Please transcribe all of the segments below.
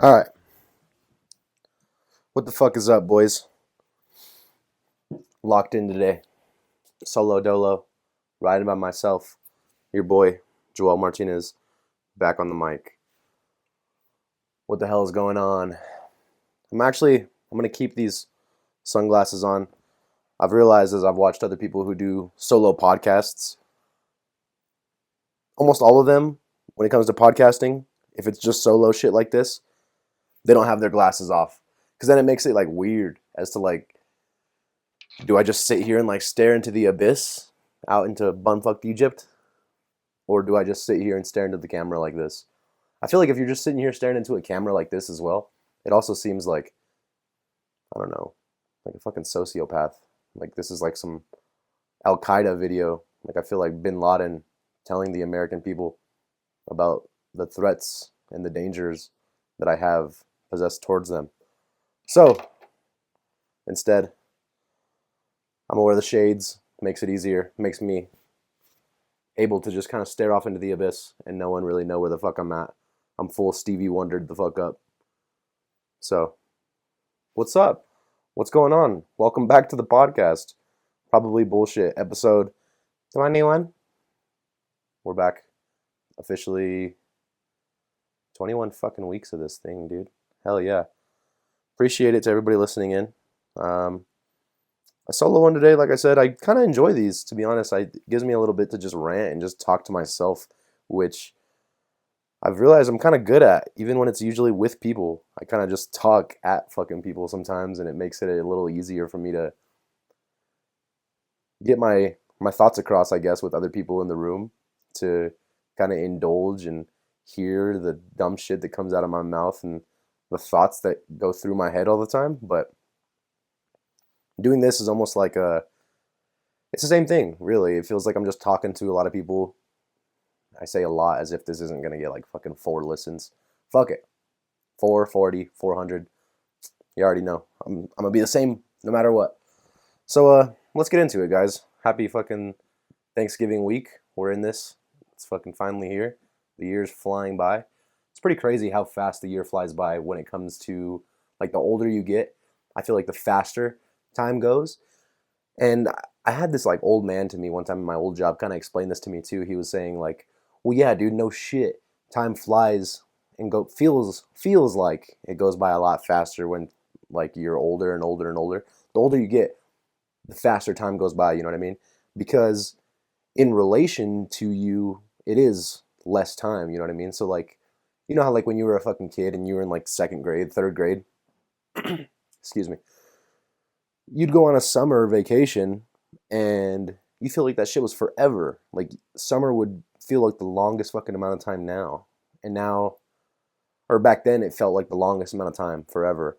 All right. What the fuck is up, boys? Locked in today. Solo dolo. Riding by myself. Your boy, Joel Martinez, back on the mic. What the hell is going on? I'm going to keep these sunglasses on. I've realized as I've watched other people who do solo podcasts, almost all of them, when it comes to podcasting, if it's just solo shit like this, they don't have their glasses off. Because then it makes it like weird as to like, do I just sit here and like stare into the abyss out into bumfucked Egypt? Or do I just sit here and stare into the camera like this? I feel like if you're just sitting here staring into a camera like this as well, it also seems like, I don't know, like a fucking sociopath. Like this is like some Al Qaeda video. Like I feel like Bin Laden telling the American people about the threats and the dangers that I have possessed towards them. So, instead, I'm gonna wear the shades. Makes it easier. Makes me able to just kind of stare off into the abyss and no one really know where the fuck I'm at. I'm full Stevie Wondered the fuck up. So, what's up? What's going on? Welcome back to the podcast. Probably Bullshit, episode 21. We're back officially 21 fucking weeks of this thing, dude. Hell yeah. Appreciate it to everybody listening in. A solo one today, like I said, I kind of enjoy these, to be honest. It gives me a little bit to just rant and just talk to myself, which I've realized I'm kind of good at, even when it's usually with people. I kind of just talk at fucking people sometimes, and it makes it a little easier for me to get my thoughts across, I guess, with other people in the room, to kind of indulge and hear the dumb shit that comes out of my mouth and the thoughts that go through my head all the time. But doing this is almost like it's the same thing, really. It feels like I'm just talking to a lot of people. I say a lot as if this isn't going to get like fucking 4 listens. Fuck it. 440, 400. You already know. I'm going to be the same no matter what. So, let's get into it, guys. Happy fucking Thanksgiving week. We're in this. It's fucking finally here. The year's flying by. It's pretty crazy how fast the year flies by when it comes to, like, the older you get. I feel like the faster time goes. And I had this like old man to me one time in my old job kind of explain this to me too. He was saying like, well, yeah, dude, no shit. Time flies and feels like it goes by a lot faster when like you're older and older and older. The older you get, the faster time goes by, you know what I mean? Because in relation to you, it is less time, you know what I mean? So like, you know how like when you were a fucking kid and you were in like 2nd grade, 3rd grade, excuse me, you'd go on a summer vacation and you feel like that shit was forever. Like summer would feel like the longest fucking amount of time now. And now, or back then, it felt like the longest amount of time forever.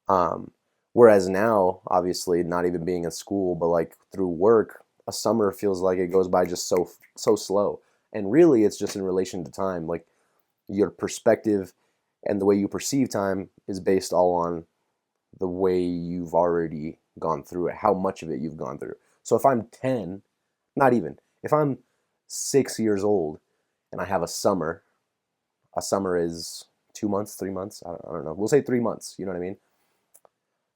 Um, Whereas now, obviously, not even being in school, but like through work, a summer feels like it goes by just so slow. And really, it's just in relation to time. Like your perspective and the way you perceive time is based all on the way you've already gone through it, how much of it you've gone through. So if I'm 10, not even, if I'm 6 years old and I have a summer is 2 months, 3 months, I don't know. We'll say 3 months, you know what I mean?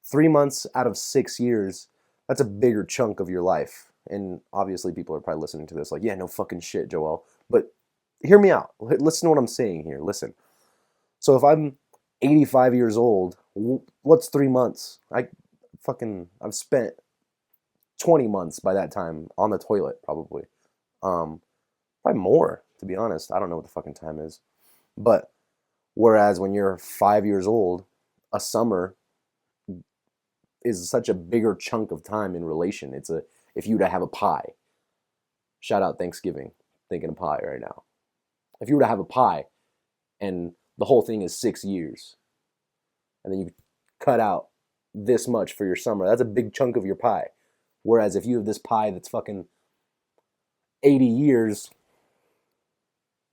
3 months out of 6 years, that's a bigger chunk of your life. And obviously people are probably listening to this like, yeah, no fucking shit, Joel. But hear me out. Listen to what I'm saying here. Listen. So if I'm 85 years old, what's 3 months? I've spent 20 months by that time on the toilet, probably. Probably more, to be honest. I don't know what the fucking time is. But whereas when you're 5 years old, a summer is such a bigger chunk of time in relation. If you were to have a pie, shout out Thanksgiving, thinking of pie right now. If you were to have a pie and the whole thing is 6 years, and then you cut out this much for your summer, that's a big chunk of your pie. Whereas if you have this pie that's fucking 80 years,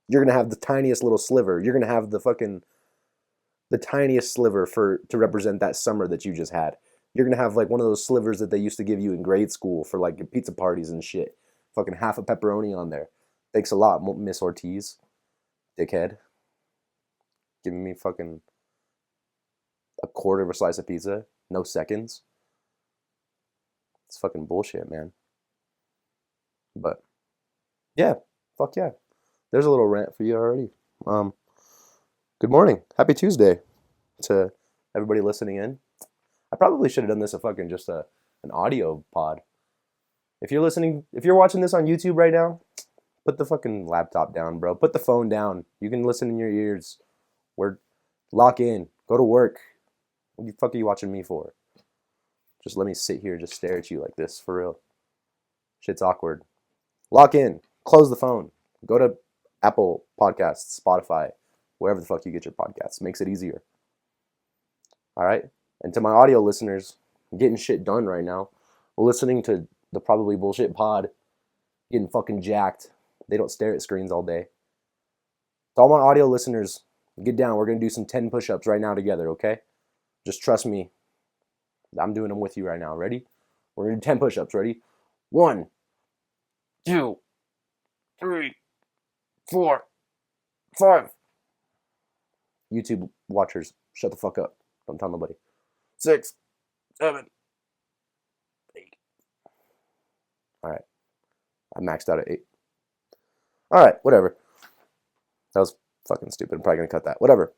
you're going to have the tiniest little sliver. You're going to have the tiniest sliver to represent that summer that you just had. You're going to have like one of those slivers that they used to give you in grade school for like your pizza parties and shit. Fucking half a pepperoni on there. Thanks a lot, Miss Ortiz. Dickhead. Giving me fucking a quarter of a slice of pizza, no seconds. It's fucking bullshit, man. But yeah, fuck yeah. There's a little rant for you already. Good morning. Happy Tuesday to everybody listening in. I probably should have done this an audio pod. If you're watching this on YouTube right now, put the fucking laptop down, bro. Put the phone down. You can listen in your ears. Lock in. Go to work. What the fuck are you watching me for? Just let me sit here, just stare at you like this, for real. Shit's awkward. Lock in. Close the phone. Go to Apple Podcasts, Spotify, wherever the fuck you get your podcasts. Makes it easier. All right? And to my audio listeners, I'm getting shit done right now. Listening to the Probably Bullshit pod, getting fucking jacked. They don't stare at screens all day. To all my audio listeners, get down. We're going to do some 10 push-ups right now together, okay? Just trust me. I'm doing them with you right now. Ready? We're going to do 10 push-ups. Ready? 1, 2, 3, 4, 5. YouTube watchers, shut the fuck up. Don't tell nobody. 6, 7, 8. All right. I maxed out at 8. All right, whatever. That was fucking stupid. I'm probably going to cut that. Whatever.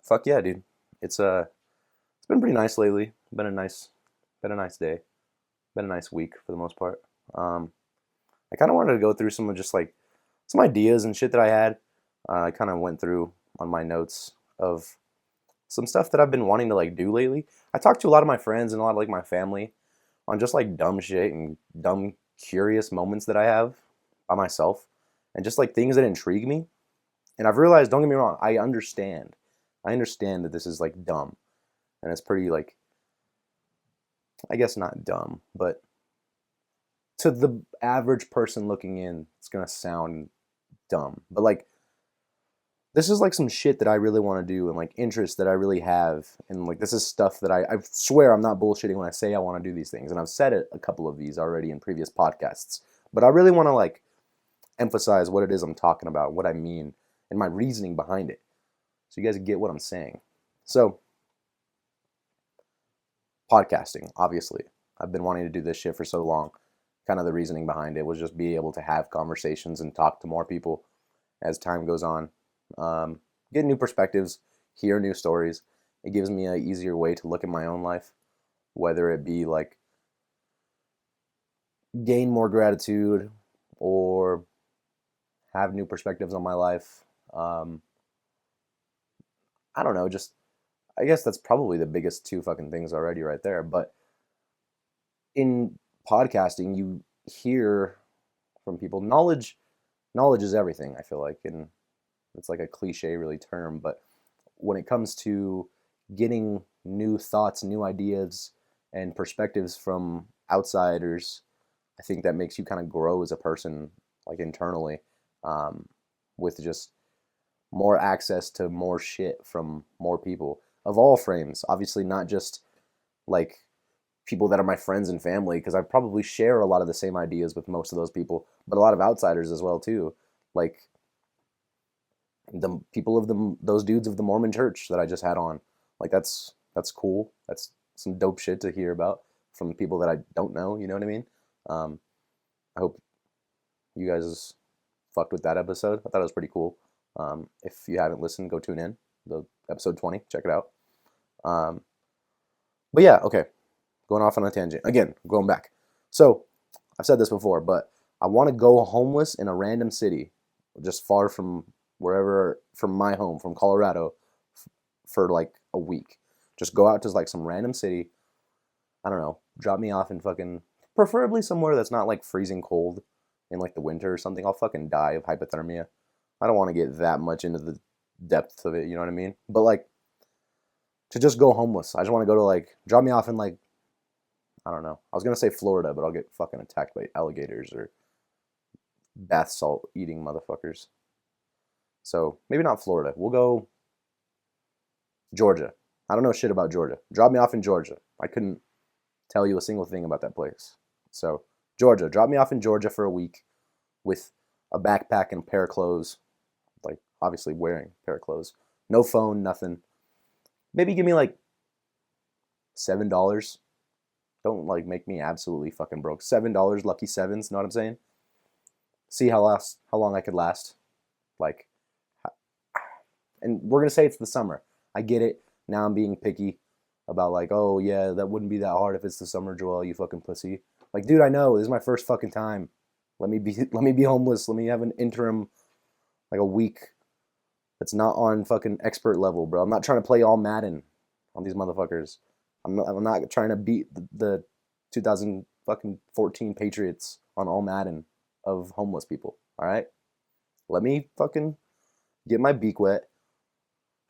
Fuck yeah, dude. It's been pretty nice lately. Been a nice day. Been a nice week for the most part. I kind of wanted to go through some ideas and shit that I had. I kind of went through on my notes of some stuff that I've been wanting to do lately. I talked to a lot of my friends and a lot of my family on just dumb shit and dumb curious moments that I have by myself and just things that intrigue me. And I've realized, don't get me wrong, I understand that this is dumb. And it's pretty I guess not dumb, but to the average person looking in, it's going to sound dumb. But this is some shit that I really want to do and interests that I really have. And this is stuff that I swear I'm not bullshitting when I say I want to do these things. And I've said it a couple of these already in previous podcasts. But I really want to emphasize what it is I'm talking about, what I mean, and my reasoning behind it. So you guys get what I'm saying. So, podcasting, obviously. I've been wanting to do this shit for so long. Kind of the reasoning behind it was just be able to have conversations and talk to more people as time goes on. Get new perspectives, hear new stories. It gives me an easier way to look at my own life, whether it be gain more gratitude or have new perspectives on my life. I don't know, I guess that's probably the biggest two fucking things already right there. But in podcasting, you hear from people. Knowledge is everything, I feel like. And it's a cliche really term. But when it comes to getting new thoughts, new ideas, and perspectives from outsiders, I think that makes you kind of grow as a person, internally, with just more access to more shit from more people of all frames. Obviously not just people that are my friends and family, because I probably share a lot of the same ideas with most of those people, but a lot of outsiders as well too. The people of those dudes of the Mormon church that I just had on. That's cool. That's some dope shit to hear about from people that I don't know, you know what I mean? I hope you guys fucked with that episode. I thought it was pretty cool. If you haven't listened, go tune in. The episode 20, check it out. But yeah, okay. Going off on a tangent. Again, going back. So, I've said this before, but I want to go homeless in a random city, just far from from my home, from Colorado, for a week. Just go out to some random city. I don't know. Drop me off in preferably somewhere that's not freezing cold in the winter or something. I'll fucking die of hypothermia. I don't want to get that much into the depth of it, you know what I mean? But to just go homeless. I just want to go to drop me off in I don't know. I was going to say Florida, but I'll get fucking attacked by alligators or bath salt eating motherfuckers. So maybe not Florida. We'll go Georgia. I don't know shit about Georgia. Drop me off in Georgia. I couldn't tell you a single thing about that place. So Georgia. Drop me off in Georgia for a week with a backpack and a pair of clothes. Obviously wearing a pair of clothes. No phone, nothing. maybe give me like $7. Don't like make me absolutely fucking broke. $7, lucky sevens, know what I'm saying? See how long I could last. Like, and we're gonna say it's the summer. I get it. Now I'm being picky about like, oh yeah, that wouldn't be that hard if it's the summer, Joel, you fucking pussy. Like, dude, I know, this is my first fucking time. Let me be homeless. Let me have an interim, like a week that's not on fucking expert level, bro. I'm not trying to play all Madden on these motherfuckers. I'm not trying to beat the 2014 Patriots on all Madden of homeless people. All right, let me fucking get my beak wet,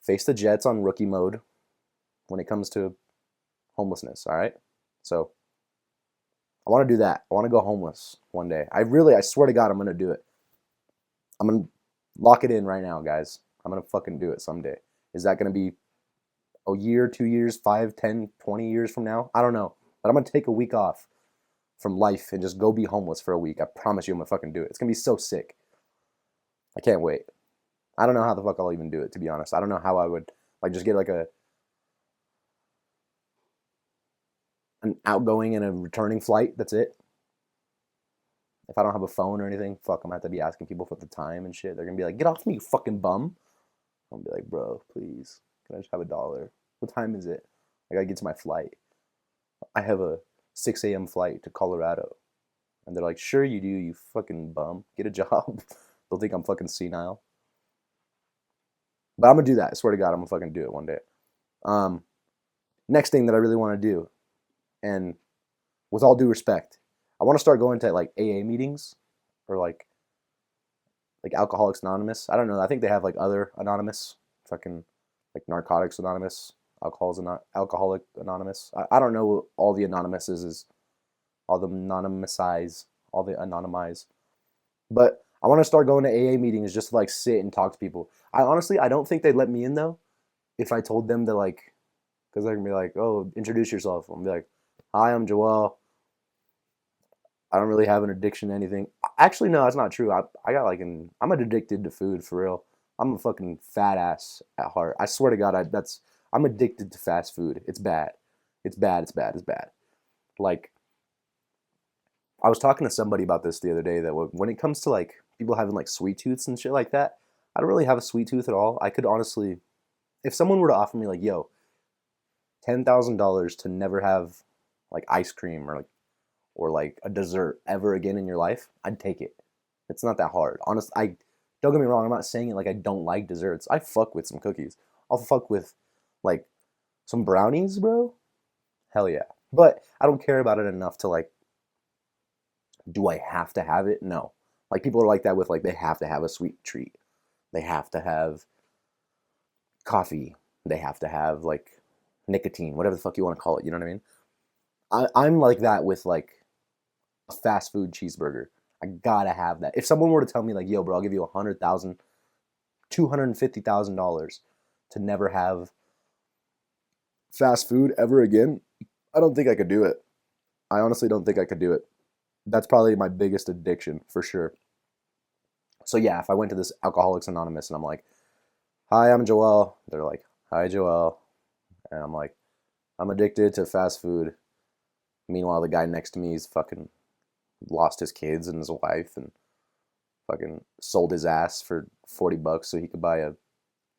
face the Jets on rookie mode when it comes to homelessness. All right, so I want to do that. I want to go homeless one day. I swear to God, I'm gonna do it. I'm gonna lock it in right now, guys. I'm gonna fucking do it someday. Is that gonna be a year, 2 years, 5, 10, 20 years from now? I don't know. But I'm gonna take a week off from life and just go be homeless for a week. I promise you I'm gonna fucking do it. It's gonna be so sick. I can't wait. I don't know how the fuck I'll even do it, to be honest. I don't know how I would like just get like an outgoing and a returning flight. That's it. If I don't have a phone or anything, fuck, I'm gonna have to be asking people for the time and shit. They're gonna be like, get off me, you fucking bum. I'm gonna be like, bro, please, can I just have $1? What time is it? I gotta get to my flight. I have a 6 a.m. flight to Colorado. And they're like, sure you do, you fucking bum. Get a job. They'll think I'm fucking senile. But I'm gonna do that. I swear to God, I'm gonna fucking do it one day. Next thing that I really want to do, and with all due respect, I want to start going to like AA meetings or like Alcoholics Anonymous. I don't know. I think they have like other anonymous, fucking like Narcotics Anonymous, Alcoholic Anonymous. I don't know all the anonymouses is, all the anonymize, all the anonymize. But I want to start going to AA meetings just to like sit and talk to people. I don't think they'd let me in though if I told them to like, because they're gonna be like, oh, introduce yourself. I'm gonna be like, hi, I'm Joel. I don't really have an addiction to anything. Actually, no, that's not true. I got like I'm addicted to food for real. I'm a fucking fat ass at heart. I swear to God, I'm addicted to fast food. It's bad. It's bad. It's bad. It's bad. Like, I was talking to somebody about this the other day that when it comes to like people having like sweet tooths and shit like that, I don't really have a sweet tooth at all. I could honestly, if someone were to offer me like, yo, $10,000 to never have like ice cream or like a dessert ever again in your life, I'd take it. It's not that hard. Honest, I don't get me wrong. I'm not saying it like I don't like desserts. I fuck with some cookies. I'll fuck with like some brownies, bro. Hell yeah. But I don't care about it enough to like, do I have to have it? No. Like people are like that with like they have to have a sweet treat. They have to have coffee. They have to have like nicotine, whatever the fuck you want to call it. You know what I mean? I'm like that with like a fast food cheeseburger. I gotta have that. If someone were to tell me like, yo, bro, I'll give you $100,000, $250,000 to never have fast food ever again, I don't think I could do it. I honestly don't think I could do it. That's probably my biggest addiction for sure. So yeah, if I went to this Alcoholics Anonymous and I'm like, hi, I'm Joel. They're like, hi, Joel. And I'm like, I'm addicted to fast food. Meanwhile, the guy next to me is fucking lost his kids and his wife and fucking sold his ass for $40 so he could buy a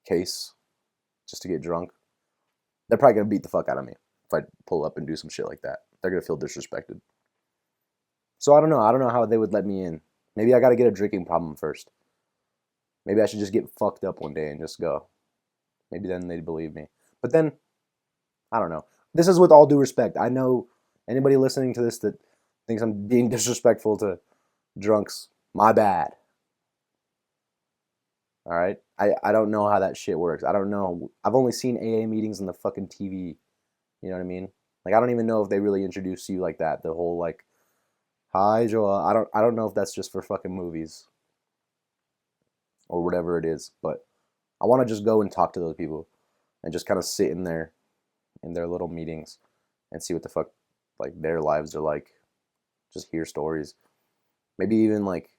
case just to get drunk. They're probably gonna beat the fuck out of me if I pull up and do some shit like that. They're gonna feel disrespected. So I don't know. I don't know how they would let me in. Maybe I gotta get a drinking problem first. Maybe I should just get fucked up one day and just go. Maybe then they'd believe me. But then, I don't know. This is with all due respect. I know anybody listening to this that thinks I'm being disrespectful to drunks, my bad. All right? I don't know how that shit works. I don't know. I've only seen AA meetings on the fucking TV. You know what I mean? Like, I don't even know if they really introduce you like that. The whole, like, hi, Joel. I don't know if that's just for fucking movies or whatever it is. But I want to just go and talk to those people and just kind of sit in their little meetings and see what the fuck, like, their lives are like. Just hear stories. Maybe even, like,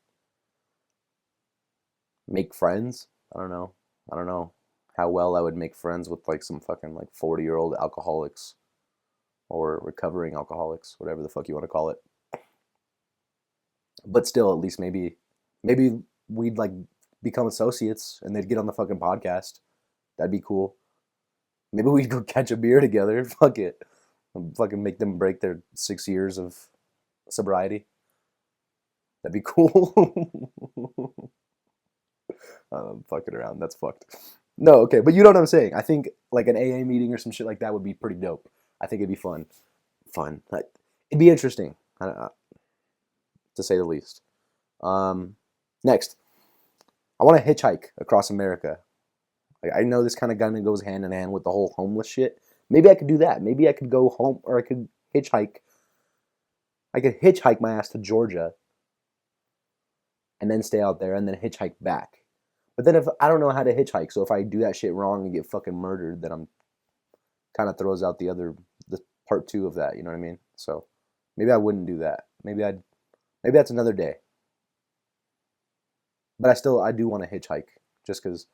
make friends. I don't know. how well I would make friends with like some fucking like 40-year-old alcoholics or recovering alcoholics, whatever the fuck you want to call it. But still, at least maybe we'd like become associates and they'd get on the fucking podcast. That'd be cool. Maybe we'd go catch a beer together. Fuck it. Fucking make them break their 6 years of sobriety. That'd be cool. I'm fucking around. That's fucked. No, okay, but you know what I'm saying. I think like an AA meeting or some shit like that would be pretty dope. I think it'd be fun. Fun. It'd be interesting, to say the least. Next, I want to hitchhike across America. I know this kind of goes hand in hand with the whole homeless shit. Maybe I could do that. Maybe I could go home, or I could hitchhike. I could hitchhike my ass to Georgia and then stay out there and then hitchhike back. But then if I don't know how to hitchhike, so if I do that shit wrong and get fucking murdered, then I'm kind of throws out the part two of that. You know what I mean? So maybe I wouldn't do that. Maybe that's another day. But I do want to hitchhike just because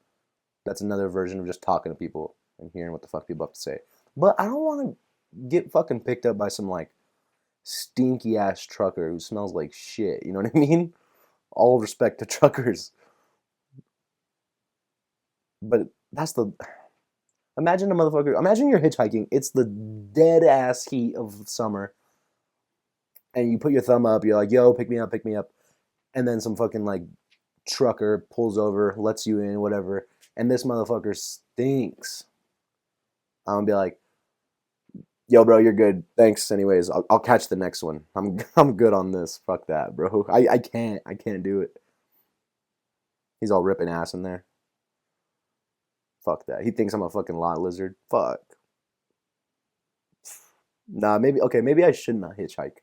that's another version of just talking to people and hearing what the fuck people have to say. But I don't want to get fucking picked up by some like stinky ass trucker who smells like shit. You know what I mean? All respect to truckers. But that's imagine a motherfucker. Imagine you're hitchhiking. It's the dead ass heat of summer. And you put your thumb up. You're like, yo, pick me up, pick me up. And then some fucking like trucker pulls over, lets you in, whatever. And this motherfucker stinks. I'm gonna be like, yo, bro, you're good. Thanks. Anyways, I'll catch the next one. I'm good on this. Fuck that, bro. I can't do it. He's all ripping ass in there. Fuck that. He thinks I'm a fucking lot lizard. Fuck. Nah, maybe I should not hitchhike.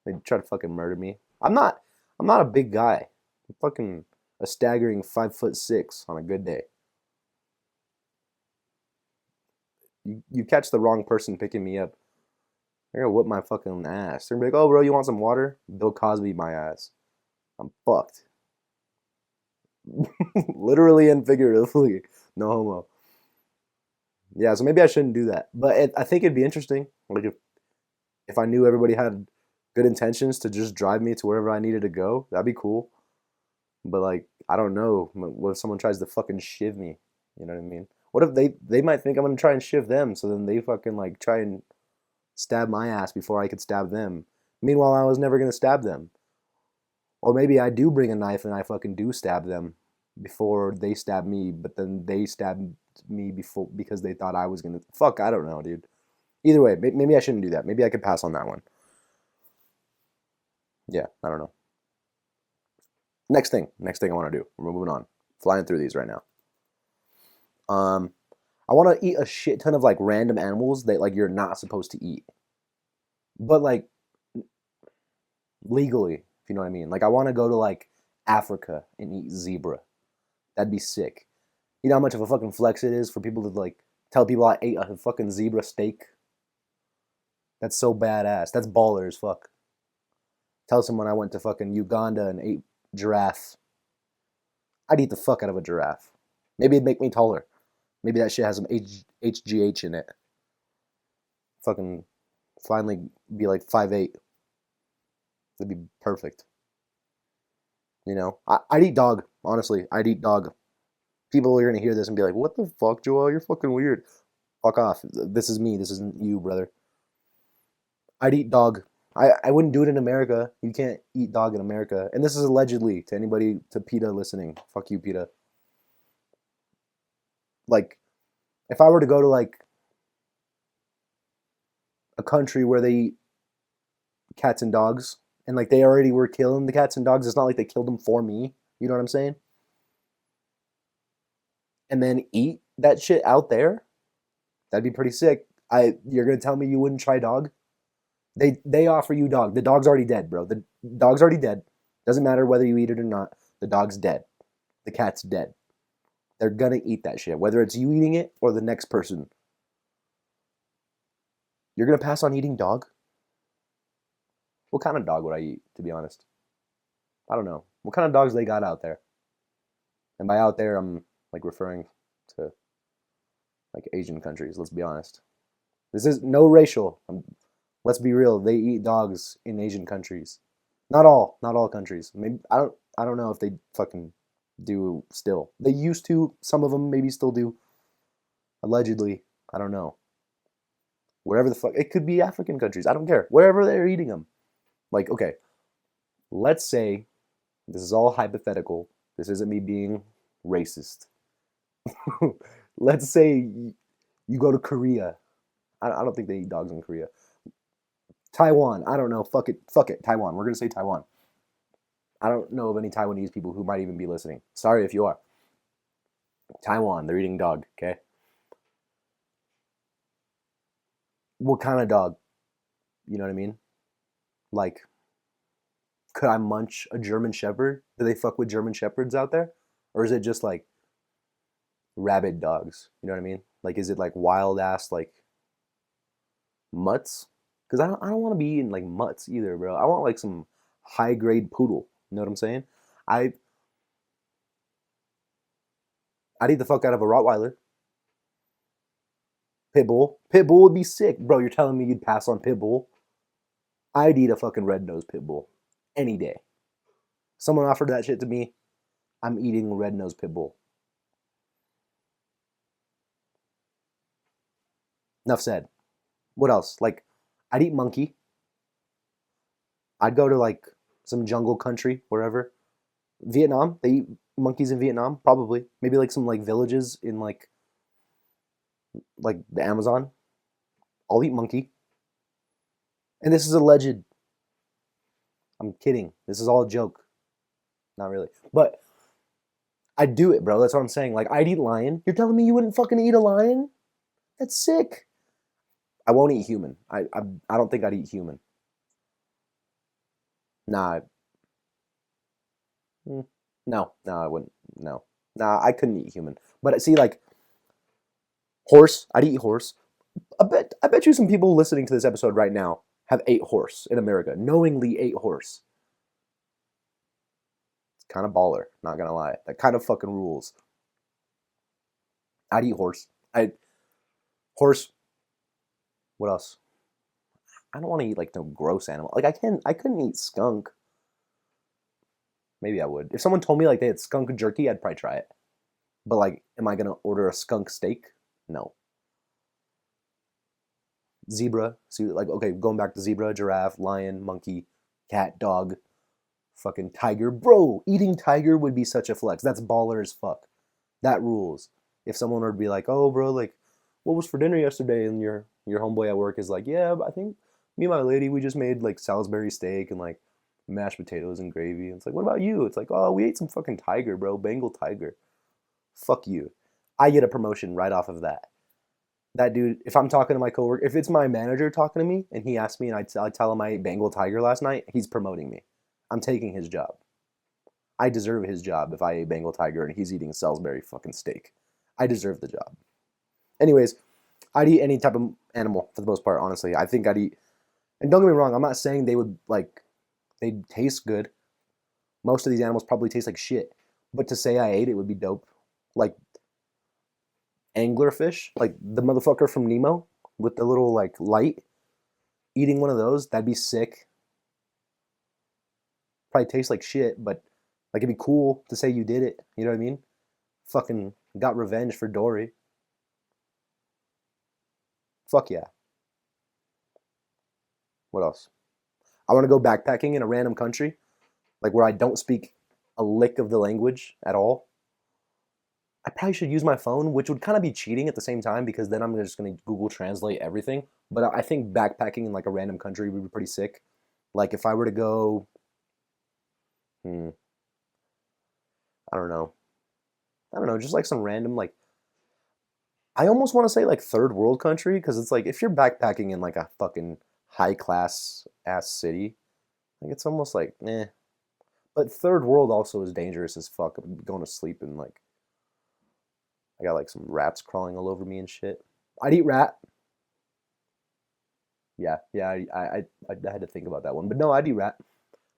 They try to fucking murder me. I'm not a big guy. I'm fucking a staggering 5'6" on a good day. You catch the wrong person picking me up, they're gonna whip my fucking ass. They're gonna be like, oh bro, you want some water? Bill Cosby my ass. I'm fucked. Literally and figuratively. No homo. Yeah, so maybe I shouldn't do that. But I think it'd be interesting. Like if I knew everybody had good intentions to just drive me to wherever I needed to go, that'd be cool. But like, I don't know. What if someone tries to fucking shiv me? You know what I mean? What if they might think I'm gonna try and shiv them, so then they fucking like try and stab my ass before I could stab them. Meanwhile, I was never gonna stab them. Or maybe I do bring a knife and I fucking do stab them before they stab me, but then they stabbed me before because they thought I was gonna. Fuck, I don't know, dude. Either way, maybe I shouldn't do that. Maybe I could pass on that one. Yeah, I don't know. Next thing I want to do. We're moving on. Flying through these right now. I want to eat a shit ton of like random animals that like you're not supposed to eat, but like legally, if you know what I mean. Like I want to go to like Africa and eat zebra. That'd be sick. You know how much of a fucking flex it is for people to like tell people I ate a fucking zebra steak? That's so badass. That's baller as fuck. Tell someone I went to fucking Uganda and ate giraffe. I'd eat the fuck out of a giraffe. Maybe it'd make me taller. Maybe that shit has some HGH in it. Fucking finally be like 5'8". That'd be perfect. You know? I'd eat dog. Honestly, I'd eat dog. People are going to hear this and be like, what the fuck, Joel? You're fucking weird. Fuck off. This is me. This isn't you, brother. I'd eat dog. I wouldn't do it in America. You can't eat dog in America. And this is allegedly to anybody, to PETA listening. Fuck you, PETA. Like, if I were to go to like a country where they eat cats and dogs, and like they already were killing the cats and dogs, it's not like they killed them for me. You know what I'm saying? And then eat that shit out there, that'd be pretty sick. You're gonna tell me you wouldn't try dog? They offer you dog. The dog's already dead, bro. The dog's already dead. Doesn't matter whether you eat it or not. The dog's dead. The cat's dead. They're gonna eat that shit, whether it's you eating it or the next person. You're gonna pass on eating dog? What kind of dog would I eat, to be honest? I don't know. What kind of dogs they got out there? And by out there, I'm like referring to Like Asian countries, let's be honest. This is no racial. Let's be real. They eat dogs in Asian countries. Not all countries. Maybe I don't know if they fucking do still. They used to. Some of them maybe still do. Allegedly, I don't know. Wherever the fuck it could be African countries. I don't care. Wherever they're eating them. Like, okay, let's say this is all hypothetical. This isn't me being racist. Let's say you go to Korea. I don't think they eat dogs in Korea. Taiwan. I don't know. Fuck it. Fuck it. Taiwan. We're gonna say Taiwan. I don't know of any Taiwanese people who might even be listening. Sorry if you are. Taiwan. They're eating dog. Okay. What kind of dog? You know what I mean? Like, could I munch a German Shepherd? Do they fuck with German Shepherds out there, or is it just like rabid dogs? You know what I mean? Like, is it like wild ass like mutts? Because I don't want to be eating like mutts either, bro. I want like some high grade poodle. You know what I'm saying? I I'd eat the fuck out of a Rottweiler. Pitbull. Pitbull would be sick, bro. You're telling me you'd pass on Pitbull? I'd eat a fucking red nosed Pitbull any day. Someone offered that shit to me. I'm eating red nosed Pitbull. Enough said. What else? Like, I'd eat monkey. I'd go to like some jungle country, wherever. Vietnam. They eat monkeys in Vietnam, probably. Maybe like some like villages in like the Amazon. I'll eat monkey. And this is alleged. I'm kidding. This is all a joke. Not really. But I'd do it, bro. That's what I'm saying. Like, I'd eat lion. You're telling me you wouldn't fucking eat a lion? That's sick. I won't eat human. I don't think I'd eat human. Nah. No, I wouldn't. No. Nah, I couldn't eat human. But see, like, horse. I'd eat horse. I bet you some people listening to this episode right now have ate horse in America. Knowingly ate horse. It's kind of baller, not gonna lie. That kind of fucking rules. I'd eat horse. I horse. What else? I don't want to eat like no gross animal. Like I couldn't eat skunk. Maybe I would. If someone told me like they had skunk jerky, I'd probably try it. But like, am I gonna order a skunk steak? No. Zebra. See, like, okay, going back to zebra, giraffe, lion, monkey, cat, dog, fucking tiger. Bro, eating tiger would be such a flex. That's baller as fuck. That rules. If someone would be like, oh, bro, like, what was for dinner yesterday? And your homeboy at work is like, yeah, but I think me and my lady, we just made like Salisbury steak and like mashed potatoes and gravy. And it's like, what about you? It's like, oh, we ate some fucking tiger, bro. Bengal tiger. Fuck you. I get a promotion right off of that. That dude, if I'm talking to my coworker, if it's my manager talking to me and he asks me and I tell him I ate Bengal tiger last night, he's promoting me. I'm taking his job. I deserve his job if I ate Bengal tiger and he's eating Salisbury fucking steak. I deserve the job. Anyways, I'd eat any type of animal for the most part, honestly. I think I'd eat, and don't get me wrong, I'm not saying they would like, they'd taste good. Most of these animals probably taste like shit. But to say I ate it would be dope. Like anglerfish, like the motherfucker from Nemo with the little like light, eating one of those, that'd be sick. Probably taste like shit, but like it'd be cool to say you did it. You know what I mean? Fucking got revenge for Dory. Fuck yeah. What else? I want to go backpacking in a random country, like where I don't speak a lick of the language at all. I probably should use my phone, which would kind of be cheating at the same time because then I'm just going to Google Translate everything. But I think backpacking in like a random country would be pretty sick. Like if I were to go, hmm, I don't know. I don't know, just like some random like I almost want to say like third world country because it's like if you're backpacking in like a fucking high class ass city, like it's almost like eh. But third world also is dangerous as fuck. I'm going to sleep and like I got like some rats crawling all over me and shit. I'd eat rat. Yeah. I had to think about that one, but no, I'd eat rat.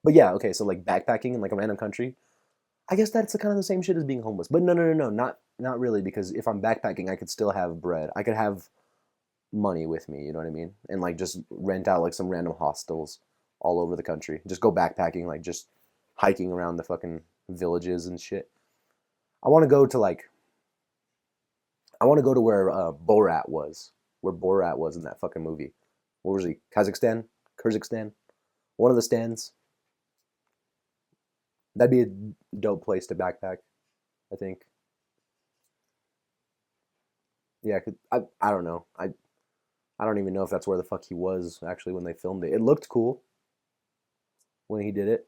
But yeah, okay. So like backpacking in like a random country, I guess that's kind of the same shit as being homeless. But no, not really, because if I'm backpacking, I could still have bread. I could have money with me, you know what I mean? And like just rent out like some random hostels all over the country. Just go backpacking, like just hiking around the fucking villages and shit. I want to go to like I want to go to where Borat was in that fucking movie. What was he? Kazakhstan? Kyrgyzstan? One of the stands. That'd be a dope place to backpack, I think. Yeah, I don't know. I don't even know if that's where the fuck he was actually when they filmed it. It looked cool when he did it.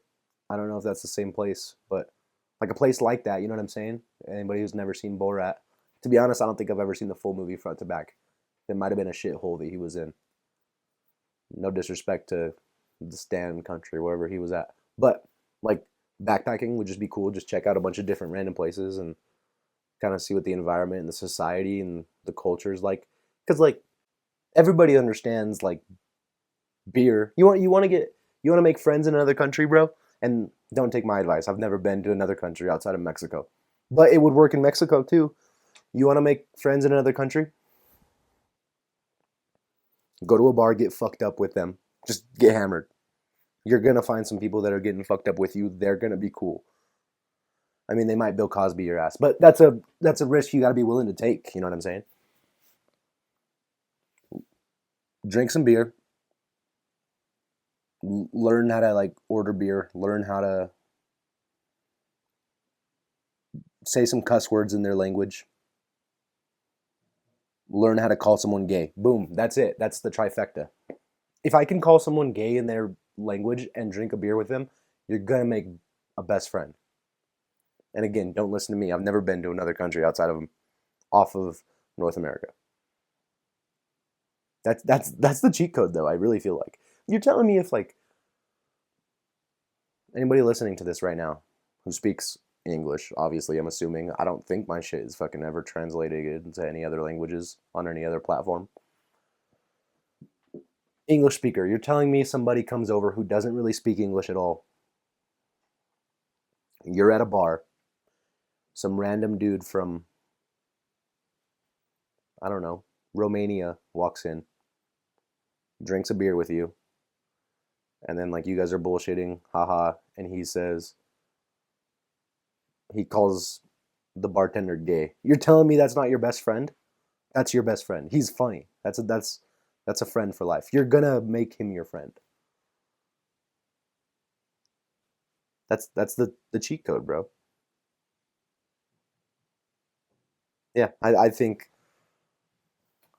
I don't know if that's the same place, but like a place like that, you know what I'm saying? Anybody who's never seen Borat, to be honest, I don't think I've ever seen the full movie front to back. It might have been a shithole that he was in. No disrespect to the Stan country, wherever he was at, but like backpacking would just be cool. Just check out a bunch of different random places and kind of see what the environment and the society and the culture is like. Because like everybody understands like beer. You want to make friends in another country, bro. And don't take my advice. I've never been to another country outside of Mexico, but it would work in Mexico too. You want to make friends in another country? Go to a bar, get fucked up with them. Just get hammered. You're gonna find some people that are getting fucked up with you. They're gonna be cool. I mean, they might Bill Cosby your ass, but that's a risk you got to be willing to take. You know what I'm saying? Drink some beer, learn how to like order beer, learn how to say some cuss words in their language, learn how to call someone gay. Boom, that's it. That's the trifecta. If I can call someone gay in their language and drink a beer with them, you're gonna make a best friend. And again, don't listen to me. I've never been to another country outside of off of North America. That's the cheat code though. I really feel like you're telling me if like anybody listening to this right now who speaks English, obviously, I'm assuming. I don't think my shit is fucking ever translated into any other languages on any other platform. English speaker, you're telling me somebody comes over who doesn't really speak English at all. You're at a bar. Some random dude from, I don't know, Romania walks in, drinks a beer with you, and then like you guys are bullshitting, haha, and he calls the bartender gay. You're telling me that's not your best friend? That's your best friend. He's funny. That's a friend for life. You're gonna make him your friend. That's the cheat code, bro. Yeah, I think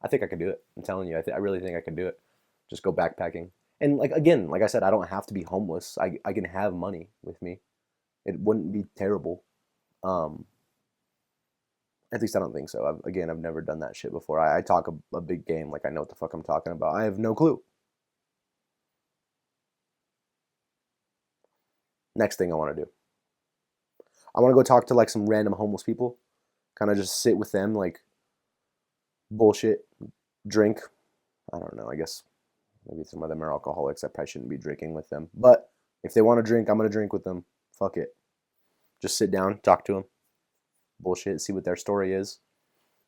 I could do it. I'm telling you, I really think I could do it. Just go backpacking. And like again, like I said, I don't have to be homeless. I can have money with me. It wouldn't be terrible. Um, at least I don't think so. I've never done that shit before. I talk a big game, like I know what the fuck I'm talking about. I have no clue. Next thing I want to do, I want to go talk to like some random homeless people, kind of just sit with them, like bullshit, drink. I don't know. I guess maybe some of them are alcoholics. I probably shouldn't be drinking with them. But if they want to drink, I'm gonna drink with them. Fuck it. Just sit down, talk to them, bullshit, see what their story is,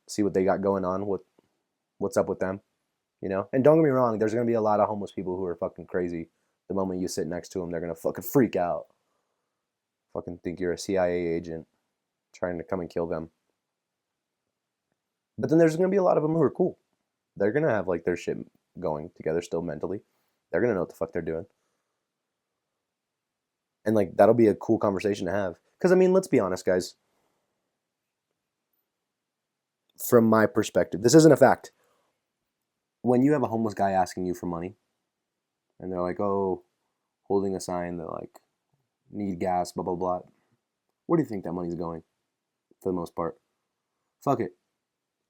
see what they got going on, what's up with them, you know. And don't get me wrong, there's gonna be a lot of homeless people who are fucking crazy. The moment you sit next to them, they're gonna fucking freak out, fucking think you're a CIA agent trying to come and kill them. But then there's gonna be a lot of them who are cool. They're gonna have like their shit going together still mentally. They're gonna know what the fuck they're doing, and like that'll be a cool conversation to have. Because I mean, let's be honest, guys. From my perspective, this isn't a fact. When you have a homeless guy asking you for money, and they're like, "Oh, holding a sign that like need gas, blah blah blah," where do you think that money's going? For the most part, fuck it.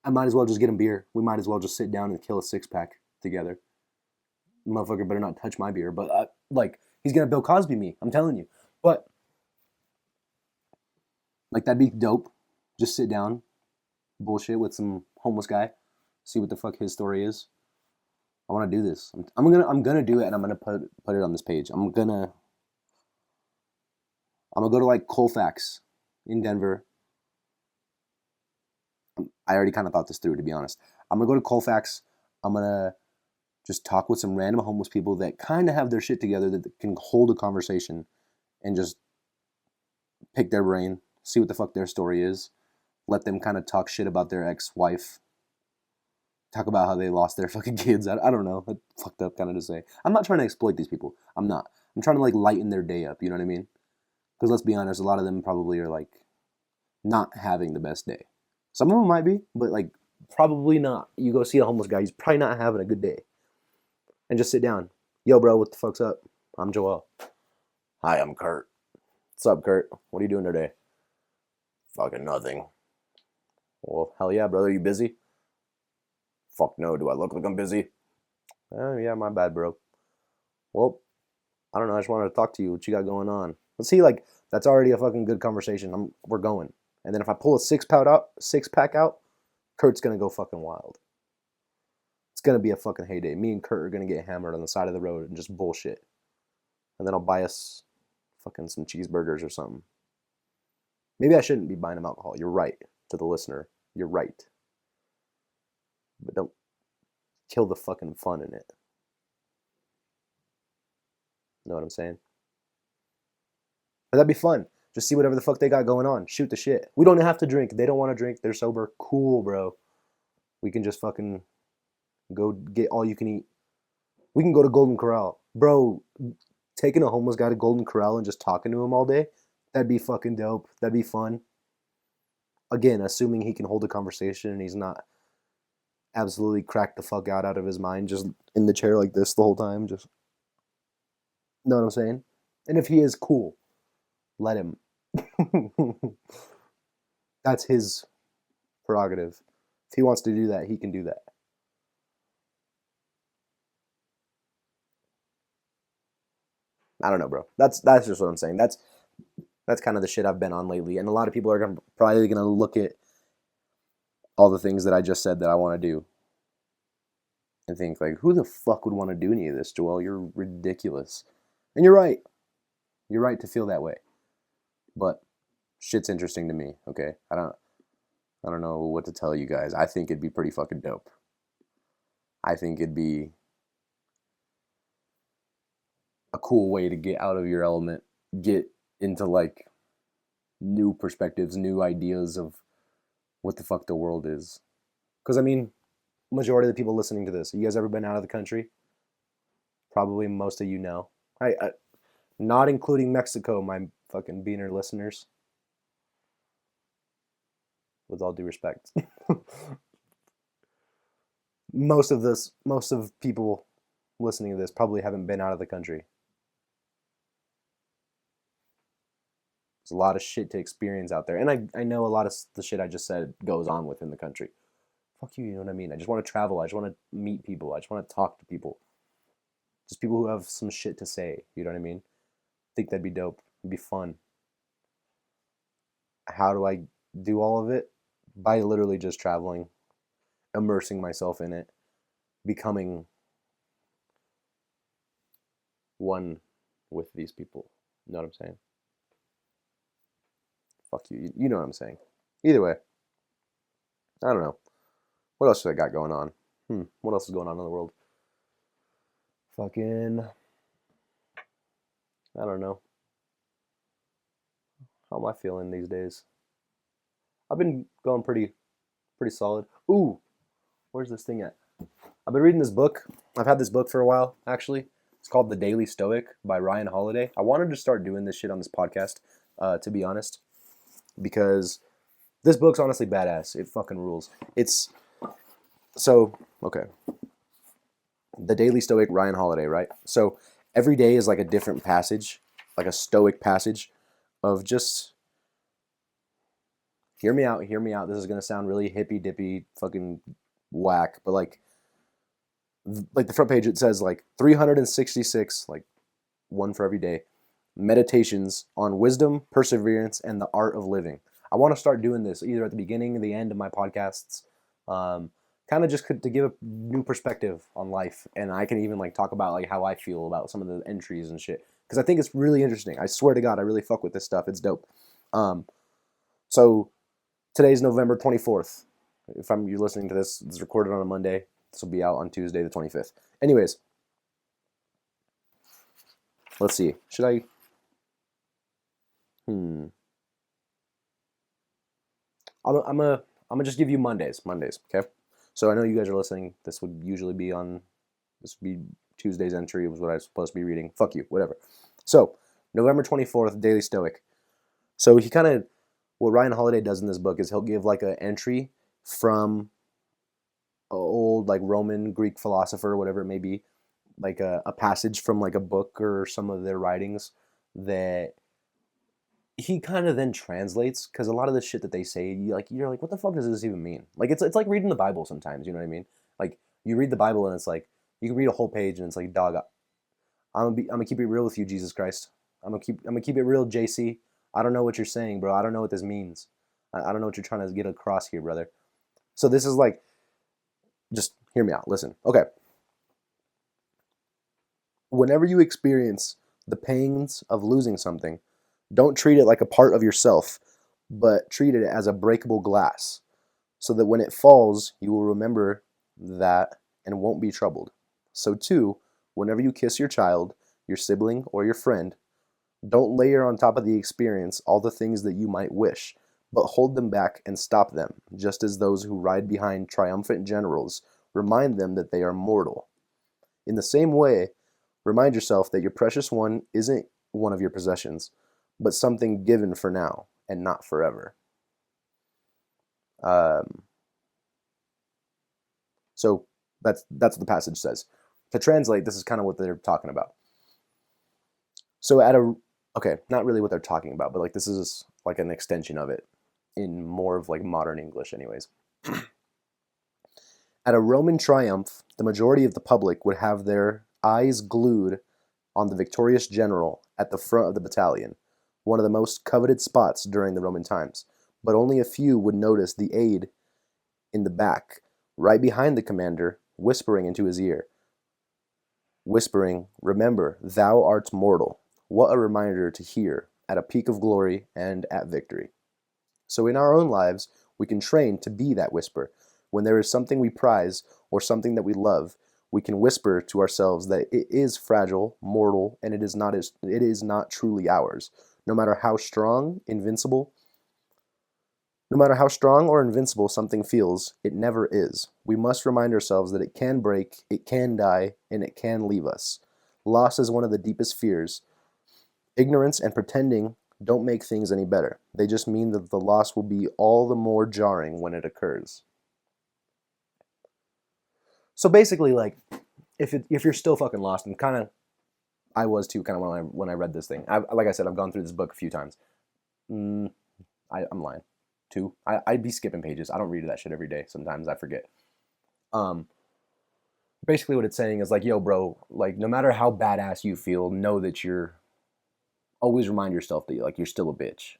I might as well just get him beer. We might as well just sit down and kill a six pack together. Motherfucker better not touch my beer. But like, he's gonna Bill Cosby me. I'm telling you. But like, that'd be dope. Just sit down, bullshit with some homeless guy, see what the fuck his story is. I want to do this. I'm gonna do it, and I'm gonna put it on this page. I'm gonna go to like Colfax in Denver. I already kind of thought this through, to be honest. I'm gonna go to Colfax. I'm gonna just talk with some random homeless people that kind of have their shit together, that can hold a conversation, and just pick their brain, see what the fuck their story is, let them kind of talk shit about their ex-wife, talk about how they lost their fucking kids. I don't know. That's fucked up kind of to say. I'm not trying to exploit these people. I'm not. I'm trying to like lighten their day up. You know what I mean? Because let's be honest, a lot of them probably are like not having the best day. Some of them might be, but like probably not. You go see a homeless guy, he's probably not having a good day. And just sit down. Yo, bro, what the fuck's up? I'm Joel. Hi, I'm Kurt. What's up, Kurt? What are you doing today? Fucking nothing. Well, hell yeah, brother. You busy? Fuck no. Do I look like I'm busy? Oh, yeah, my bad, bro. Well, I don't know. I just wanted to talk to you. What you got going on? Let's see, like, that's already a fucking good conversation. We're going. And then if I pull a six-pack out, Kurt's going to go fucking wild. It's going to be a fucking heyday. Me and Kurt are going to get hammered on the side of the road and just bullshit. And then I'll buy us fucking some cheeseburgers or something. Maybe I shouldn't be buying him alcohol. You're right. To the listener, you're right. But don't kill the fucking fun in it. Know what I'm saying? But that'd be fun. Just see whatever the fuck they got going on. Shoot the shit. We don't have to drink. They don't want to drink. They're sober. Cool, bro. We can just fucking go get all you can eat. We can go to Golden Corral. Bro, taking a homeless guy to Golden Corral and just talking to him all day, that'd be fucking dope. That'd be fun. Again, assuming he can hold a conversation and he's not absolutely cracked the fuck out of his mind, just in the chair like this the whole time. Just, know what I'm saying? And if he is, cool. Let him. That's his prerogative. If he wants to do that, he can do that. I don't know, bro. That's just what I'm saying. That's kind of the shit I've been on lately. And a lot of people are probably gonna look at all the things that I just said that I want to do and think like, who the fuck would want to do any of this, Joel? You're ridiculous. And you're right. You're right to feel that way. But shit's interesting to me, okay? I don't know what to tell you guys. I think it'd be pretty fucking dope. I think it'd be a cool way to get out of your element, get into like new perspectives, new ideas of what the fuck the world is. Because I mean, majority of the people listening to this, you guys ever been out of the country? Probably most of you know. I not including Mexico, my fucking beaner listeners. With all due respect. most of people listening to this probably haven't been out of the country. There's a lot of shit to experience out there. And I know a lot of the shit I just said goes on within the country. Fuck you, you know what I mean? I just want to travel. I just want to meet people. I just want to talk to people. Just people who have some shit to say. You know what I mean? I think that'd be dope. It'd be fun. How do I do all of it? By literally just traveling, immersing myself in it, becoming one with these people. You know what I'm saying? Fuck you. You know what I'm saying. Either way, I don't know. What else should I got going on? What else is going on in the world? Fucking, I don't know. How am I feeling these days? I've been going pretty solid. Ooh, where's this thing at? I've been reading this book. I've had this book for a while, actually. It's called The Daily Stoic by Ryan Holiday. I wanted to start doing this shit on this podcast, to be honest, because this book's honestly badass. It fucking rules. Okay. The Daily Stoic, Ryan Holiday, right? So every day is like a different passage, like a stoic passage of just, hear me out. This is going to sound really hippy-dippy, fucking whack, but like the front page, it says like 366, like one for every day, meditations on wisdom, perseverance, and the art of living. I want to start doing this either at the beginning or the end of my podcasts, kind of just to give a new perspective on life. And I can even like talk about like how I feel about some of the entries and shit, because I think it's really interesting. I swear to God, I really fuck with this stuff. It's dope. So today's November 24th. If you're listening to this, it's recorded on a Monday. This will be out on Tuesday the 25th. Anyways, let's see. Should I? I'm gonna just give you Mondays. Mondays, okay? So I know you guys are listening. This would usually be on. This would be Tuesday's entry. Was what I was supposed to be reading. Fuck you, whatever. So November 24th, Daily Stoic. So he kind of, what Ryan Holiday does in this book is he'll give like an entry from a old like Roman Greek philosopher, whatever it may be, like a passage from like a book or some of their writings that he kind of then translates, because a lot of the shit that they say, you're like, what the fuck does this even mean? Like it's like reading the Bible sometimes, you know what I mean? Like you read the Bible and it's like you can read a whole page and it's like, dog, I'm gonna keep it real with you, Jesus Christ. I'm gonna keep it real, JC. I don't know what you're saying, bro. I don't know what this means. I don't know what you're trying to get across here, brother. So this is like, just hear me out. Listen. Okay. Whenever you experience the pains of losing something, don't treat it like a part of yourself, but treat it as a breakable glass, so that when it falls, you will remember that and won't be troubled. So too, whenever you kiss your child, your sibling, or your friend, don't layer on top of the experience all the things that you might wish, but hold them back and stop them, just as those who ride behind triumphant generals remind them that they are mortal. In the same way, remind yourself that your precious one isn't one of your possessions, but something given for now and not forever. So that's what the passage says. To translate, this is kind of what they're talking about. So okay, not really what they're talking about, but like this is like an extension of it in more of like modern English anyways. At a Roman triumph, the majority of the public would have their eyes glued on the victorious general at the front of the battalion, one of the most coveted spots during the Roman times, but only a few would notice the aide in the back, right behind the commander, whispering into his ear. Whispering, "Remember, thou art mortal." What a reminder to hear at a peak of glory and at victory. So in our own lives, we can train to be that whisper. When there is something we prize or something that we love, we can whisper to ourselves that it is fragile, mortal, and it is not truly ours. No matter how strong, no matter how strong or invincible something feels, it never is. We must remind ourselves that it can break, it can die, and it can leave us. Loss is one of the deepest fears. Ignorance and pretending don't make things any better. They just mean that the loss will be all the more jarring when it occurs. So basically, like, if you're still fucking lost, and kind of, I was too, kind of when I read this thing. Like I said, I've gone through this book a few times. I'm lying. Two. I'd be skipping pages. I don't read that shit every day. Sometimes I forget. Basically, what it's saying is like, yo, bro, like, no matter how badass you feel, know that you're. Always remind yourself that you're still a bitch.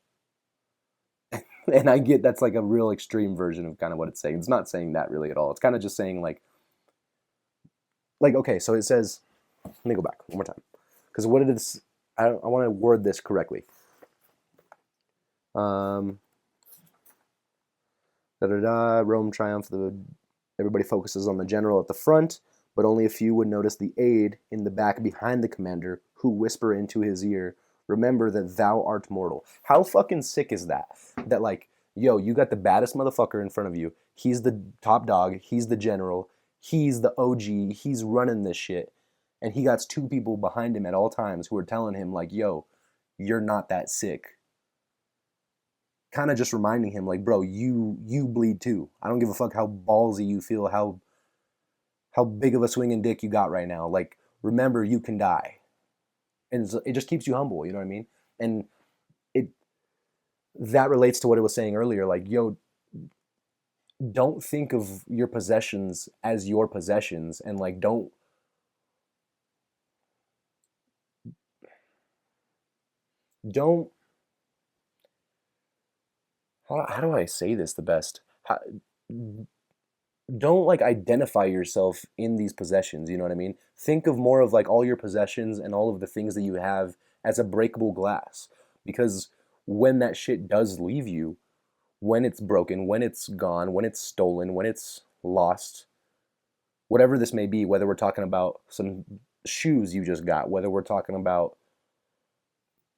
And I get that's like a real extreme version of kind of what it's saying. It's not saying that really at all. It's kind of just saying like okay, so it says, let me go back one more time, because what it is, I want to word this correctly. Rome triumph. Everybody focuses on the general at the front, but only a few would notice the aide in the back behind the commander, who whisper into his ear, "Remember that thou art mortal." How fucking sick is that? That like, yo, you got the baddest motherfucker in front of you. He's the top dog. He's the general. He's the OG. He's running this shit. And he got two people behind him at all times who are telling him like, yo, you're not that sick. Kind of just reminding him like, bro, you bleed too. I don't give a fuck how ballsy you feel, how big of a swinging dick you got right now. Like, remember, you can die. And it just keeps you humble, you know what I mean? And that relates to what it was saying earlier, like, yo, don't think of your possessions as your possessions, and like don't how do I say this the best? Don't like identify yourself in these possessions, you know what I mean? Think of more of like all your possessions and all of the things that you have as a breakable glass, because when that shit does leave you, when it's broken, when it's gone, when it's stolen, when it's lost, whatever this may be, whether we're talking about some shoes you just got, whether we're talking about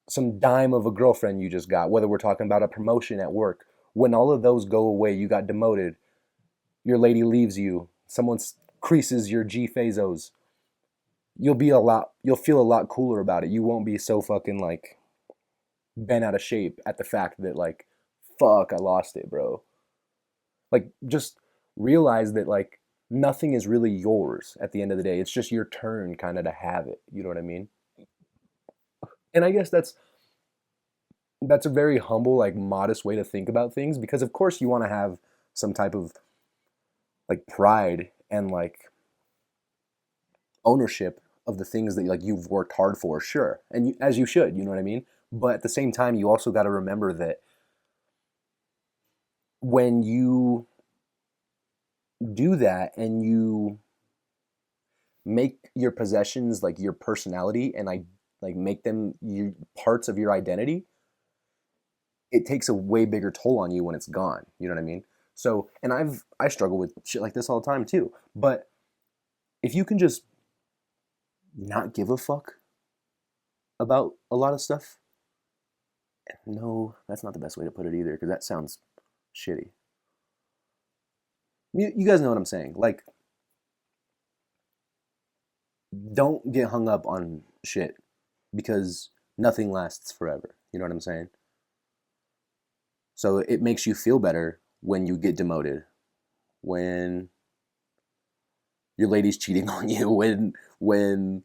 some dime of a girlfriend you just got, whether we're talking about a promotion at work, when all of those go away, you got demoted, your lady leaves you, someone creases your G Fazos, you'll feel a lot cooler about it. You won't be so fucking like bent out of shape at the fact that like, fuck, I lost it, bro. Like, just realize that like nothing is really yours at the end of the day. It's just your turn kind of to have it. You know what I mean? And I guess that's a very humble, like modest way to think about things, because of course you want to have some type of like pride and like ownership of the things that like you've worked hard for, sure, and as you should, you know what I mean. But at the same time, you also got to remember that when you do that and you make your possessions like your personality and like make them you parts of your identity, it takes a way bigger toll on you when it's gone. You know what I mean? So, and I struggle with shit like this all the time too. But if you can just not give a fuck about a lot of stuff, no, that's not the best way to put it either, because that sounds shitty. You guys know what I'm saying? Like, don't get hung up on shit because nothing lasts forever. You know what I'm saying? So it makes you feel better when you get demoted, when your lady's cheating on you, when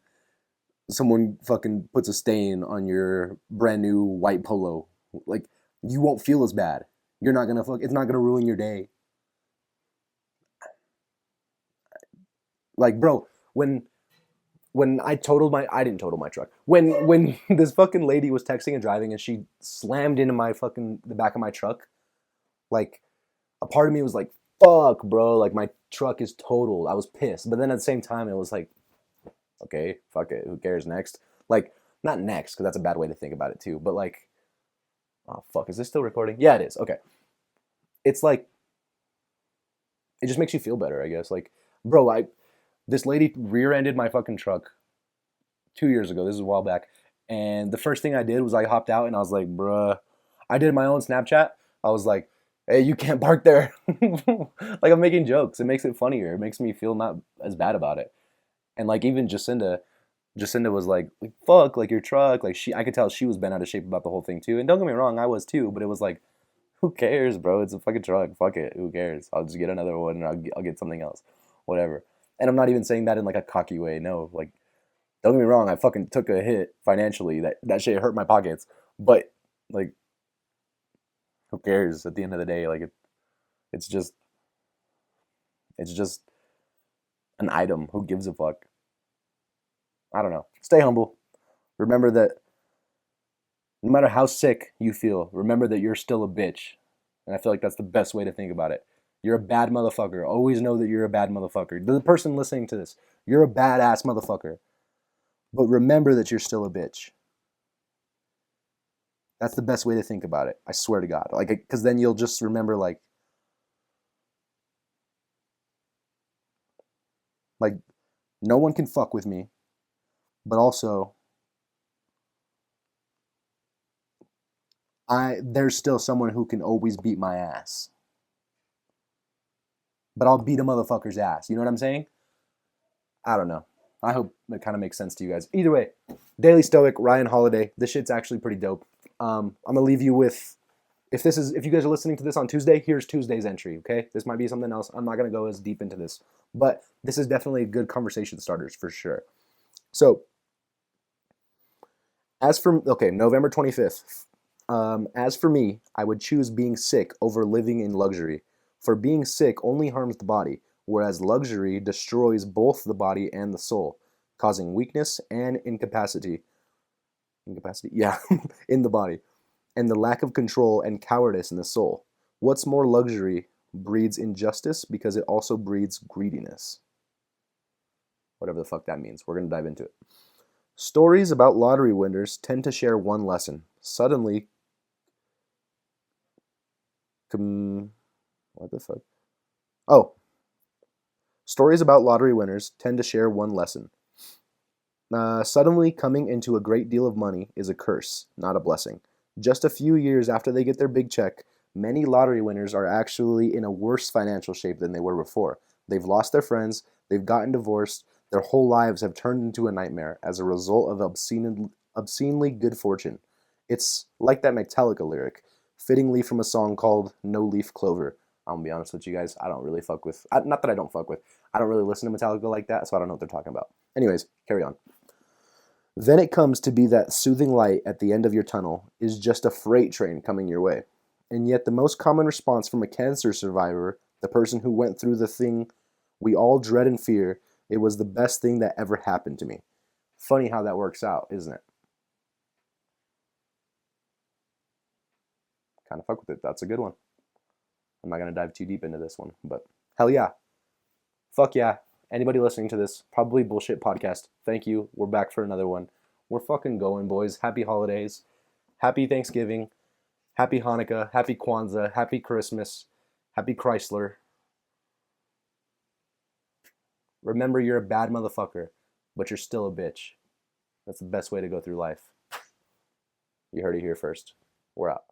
someone fucking puts a stain on your brand new white polo. Like, you won't feel as bad. You're not gonna fuck. It's not gonna ruin your day. Like, bro, when I didn't total my truck. When this fucking lady was texting and driving and she slammed into my fucking the back of my truck, like a part of me was like, fuck, bro, like my truck is totaled. I was pissed. But then at the same time it was like, okay, fuck it, who cares, next? Like, not next, because that's a bad way to think about it too, but like, oh fuck, is this still recording? Yeah, it is. Okay. It's like, it just makes you feel better, I guess. Like, bro, I this lady rear-ended my fucking truck 2 years ago. This is a while back. And the first thing I did was I hopped out and I was like, bruh. I did my own Snapchat. I was like, hey, you can't park there. Like, I'm making jokes. It makes it funnier. It makes me feel not as bad about it. And like, even Jacinda was like, fuck, like your truck. Like, I could tell she was bent out of shape about the whole thing too. And don't get me wrong, I was too. But it was like, who cares, bro? It's a fucking truck. Fuck it. Who cares? I'll just get another one and I'll get something else. Whatever. And I'm not even saying that in like a cocky way. No, like, don't get me wrong, I fucking took a hit financially. That shit hurt my pockets. But like, who cares at the end of the day? Like, it's just it's just an item. Who gives a fuck? I don't know. Stay humble. Remember that no matter how sick you feel, remember that you're still a bitch. And I feel like that's the best way to think about it. You're a bad motherfucker. Always know that you're a bad motherfucker. The person listening to this, you're a badass motherfucker. But remember that you're still a bitch. That's the best way to think about it. I swear to God. Like, because then you'll just remember, like, no one can fuck with me, but also, there's still someone who can always beat my ass. But I'll beat a motherfucker's ass. You know what I'm saying? I don't know. I hope that kind of makes sense to you guys. Either way, Daily Stoic, Ryan Holiday. This shit's actually pretty dope. I'm gonna leave you with, if you guys are listening to this on Tuesday, here's Tuesday's entry. Okay, this might be something else. I'm not gonna go as deep into this, but this is definitely good conversation starters for sure. So, November 25th. As for me, I would choose being sick over living in luxury. For being sick only harms the body, whereas luxury destroys both the body and the soul, causing weakness and incapacity. Incapacity? Yeah, in the body. And the lack of control and cowardice in the soul. What's more, luxury breeds injustice because it also breeds greediness. Whatever the fuck that means. We're going to dive into it. Stories about lottery winners tend to share one lesson. Suddenly, What the fuck? Oh, stories about lottery winners tend to share one lesson. Suddenly coming into a great deal of money is a curse, not a blessing. Just a few years after they get their big check, many lottery winners are actually in a worse financial shape than they were before. They've lost their friends, they've gotten divorced, their whole lives have turned into a nightmare as a result of obscenely good fortune. It's like that Metallica lyric, fittingly from a song called No Leaf Clover. I'm gonna be honest with you guys, I don't really fuck with, not that I don't fuck with, I don't really listen to Metallica like that, so I don't know what they're talking about. Anyways, carry on. Then it comes to be that soothing light at the end of your tunnel is just a freight train coming your way. And yet, the most common response from a cancer survivor, the person who went through the thing we all dread and fear, it was the best thing that ever happened to me. Funny how that works out, isn't it? Kind of fuck with it. That's a good one. I'm not going to dive too deep into this one, but hell yeah. Fuck yeah. Anybody listening to this, Probably Bullshit podcast, thank you. We're back for another one. We're fucking going, boys. Happy holidays. Happy Thanksgiving. Happy Hanukkah. Happy Kwanzaa. Happy Christmas. Happy Chrysler. Remember, you're a bad motherfucker, but you're still a bitch. That's the best way to go through life. You heard it here first. We're out.